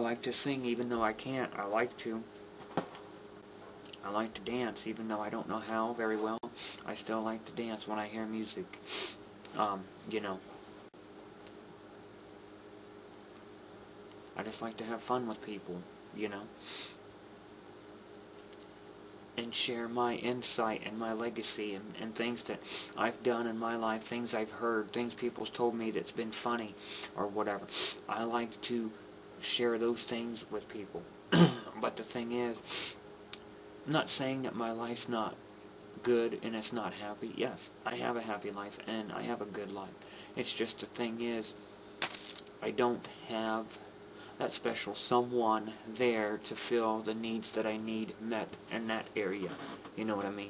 like to sing even though I can't. I like to. I like to dance even though I don't know how very well. I still like to dance when I hear music. You know, I just like to have fun with people, you know, and share my insight and my legacy and things that I've done in my life, things I've heard, things people's told me that's been funny or whatever. I like to share those things with people. But the thing is, I'm not saying that my life's not good and it's not happy. Yes, I have a happy life and I have a good life. It's just the thing is, I don't have that special someone there to fill the needs that I need met in that area. You know what I mean?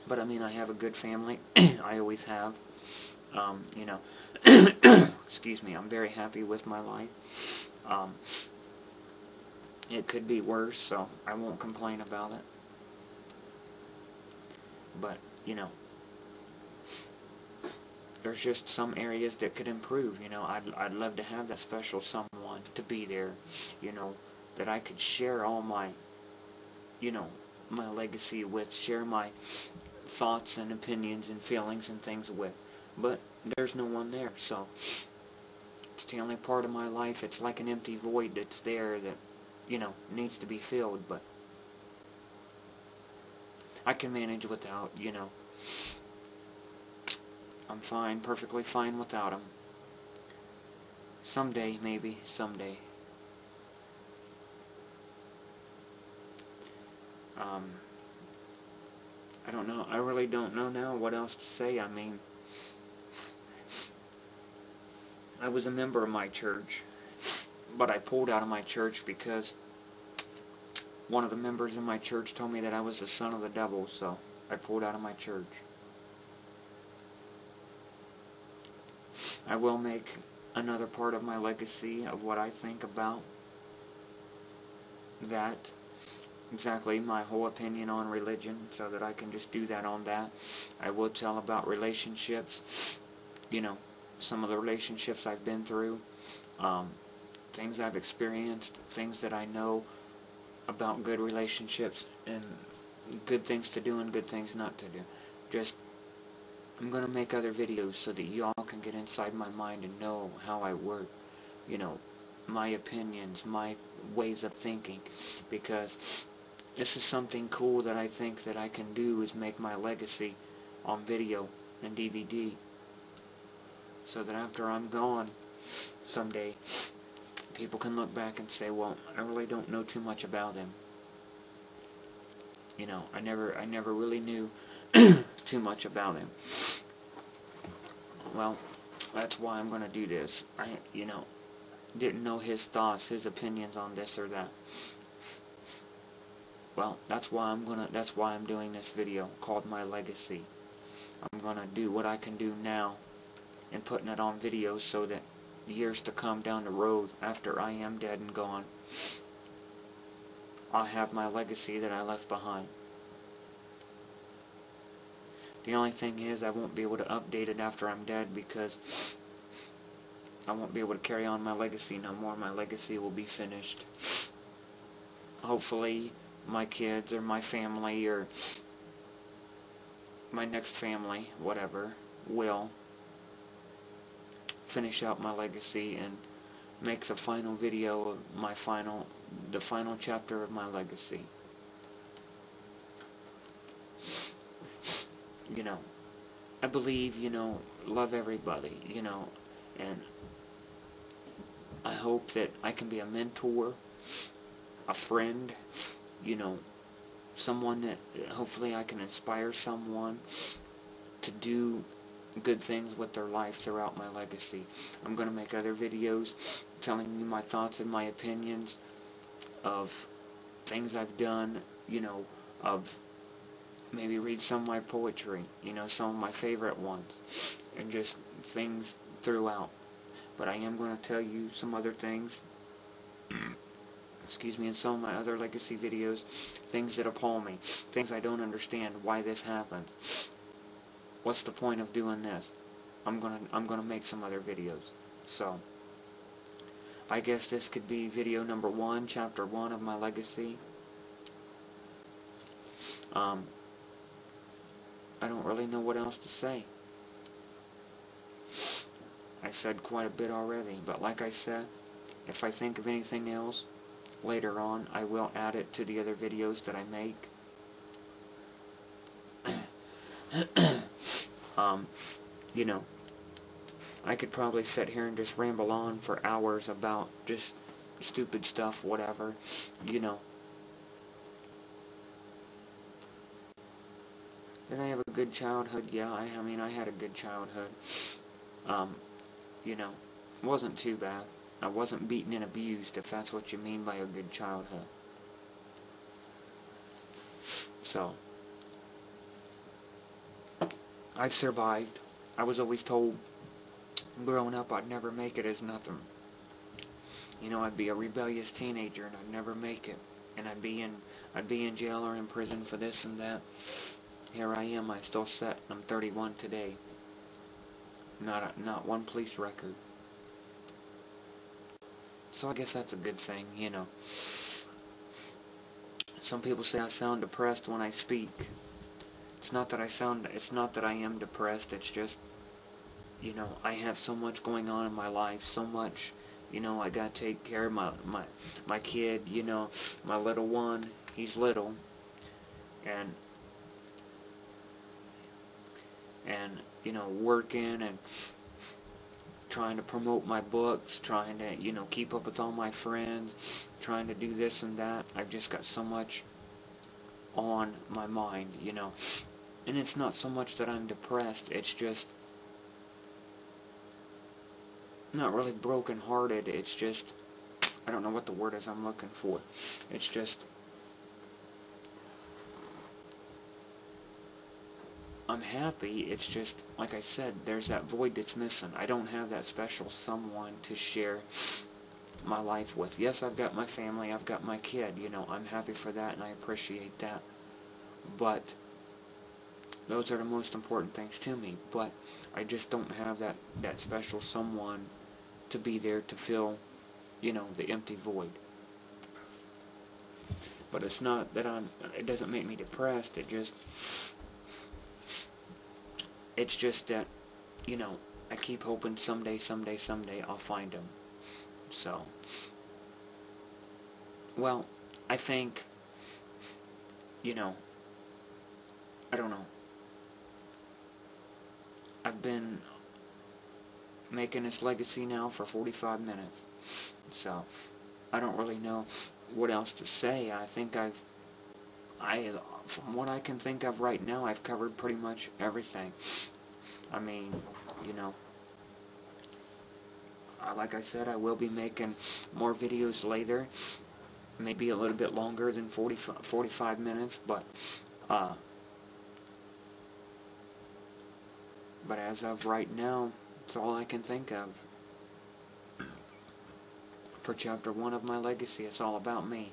But I mean, I have a good family. I always have. You know, excuse me, I'm very happy with my life. It could be worse, so I won't complain about it. But, you know, there's just some areas that could improve. You know, I'd love to have that special someone to be there, you know, that I could share all my, you know, my legacy with, share my thoughts and opinions and feelings and things with. But there's no one there, so it's the only part of my life. It's like an empty void that's there that, you know, needs to be filled, but I can manage without, you know. I'm fine, perfectly fine without them. Someday, maybe, someday. I don't know, I really don't know now what else to say. I mean, I was a member of my church, but I pulled out of my church because one of the members in my church told me that I was the son of the devil, so I pulled out of my church. I will make another part of my legacy of what I think about that, exactly my whole opinion on religion, so that I can just do that on that. I will tell about relationships, you know, some of the relationships I've been through, things I've experienced, things that I know about good relationships, and good things to do and good things not to do. Just, I'm going to make other videos so that y'all can get inside my mind and know how I work, you know, my opinions, my ways of thinking, because this is something cool that I think that I can do, is make my legacy on video and DVD, so that after I'm gone someday, people can look back and say, well, I really don't know too much about him. You know, I never really knew too much about him. Well, that's why I'm going to do this. I, you know, didn't know his thoughts, his opinions on this or that. Well, that's why I'm doing this video called My Legacy. I'm going to do what I can do now and putting it on video so that years to come down the road, after I am dead and gone, I'll have my legacy that I left behind. The only thing is, I won't be able to update it after I'm dead, because I won't be able to carry on my legacy no more. My legacy will be finished. Hopefully, my kids or my family or my next family, whatever, will finish out my legacy and make the final video of the final chapter of my legacy. You know, I believe, you know, love everybody, you know, and I hope that I can be a mentor, a friend, you know, someone that hopefully I can inspire someone to do good things with their life throughout my legacy. I'm going to make other videos telling you my thoughts and my opinions of things I've done, you know, of maybe read some of my poetry, you know, some of my favorite ones, and just things throughout. But I am going to tell you some other things, excuse me, in some of my other legacy videos, things that appall me, things I don't understand, why this happens. What's the point of doing this? I'm gonna make some other videos. So, I guess this could be video number 1, chapter 1 of my legacy. I don't really know what else to say. I said quite a bit already, but like I said, if I think of anything else later on, I will add it to the other videos that I make. You know, I could probably sit here and just ramble on for hours about just stupid stuff, whatever, you know. Did I have a good childhood? Yeah, I mean, I had a good childhood. You know, it wasn't too bad. I wasn't beaten and abused, if that's what you mean by a good childhood. So, I've survived. I was always told growing up I'd never make it as nothing. You know, I'd be a rebellious teenager and I'd never make it. And I'd be in jail or in prison for this and that. Here I am, I still sit. I'm 31 today. Not one police record. So I guess that's a good thing, you know. Some people say I sound depressed when I speak. It's not that I am depressed, it's just, you know, I have so much going on in my life, so much, you know, I gotta take care of my kid, you know, my little one, he's little, and you know, working and trying to promote my books, trying to, you know, keep up with all my friends, trying to do this and that. I've just got so much on my mind, you know. And it's not so much that I'm depressed, it's just not really broken-hearted, it's just, I don't know what the word is I'm looking for. It's just, I'm happy, it's just, like I said, there's that void that's missing. I don't have that special someone to share my life with. Yes, I've got my family, I've got my kid, you know, I'm happy for that and I appreciate that. But those are the most important things to me. But I just don't have that special someone to be there to fill, you know, the empty void. But it's not that it doesn't make me depressed, it's just that, you know, I keep hoping someday I'll find him. So, well, I think, you know, I don't know. I've been making this legacy now for 45 minutes. So, I don't really know what else to say. I think from what I can think of right now, I've covered pretty much everything. I mean, you know, like I said, I will be making more videos later. Maybe a little bit longer than 45 minutes, but as of right now, it's all I can think of. For chapter 1 of my legacy, it's all about me.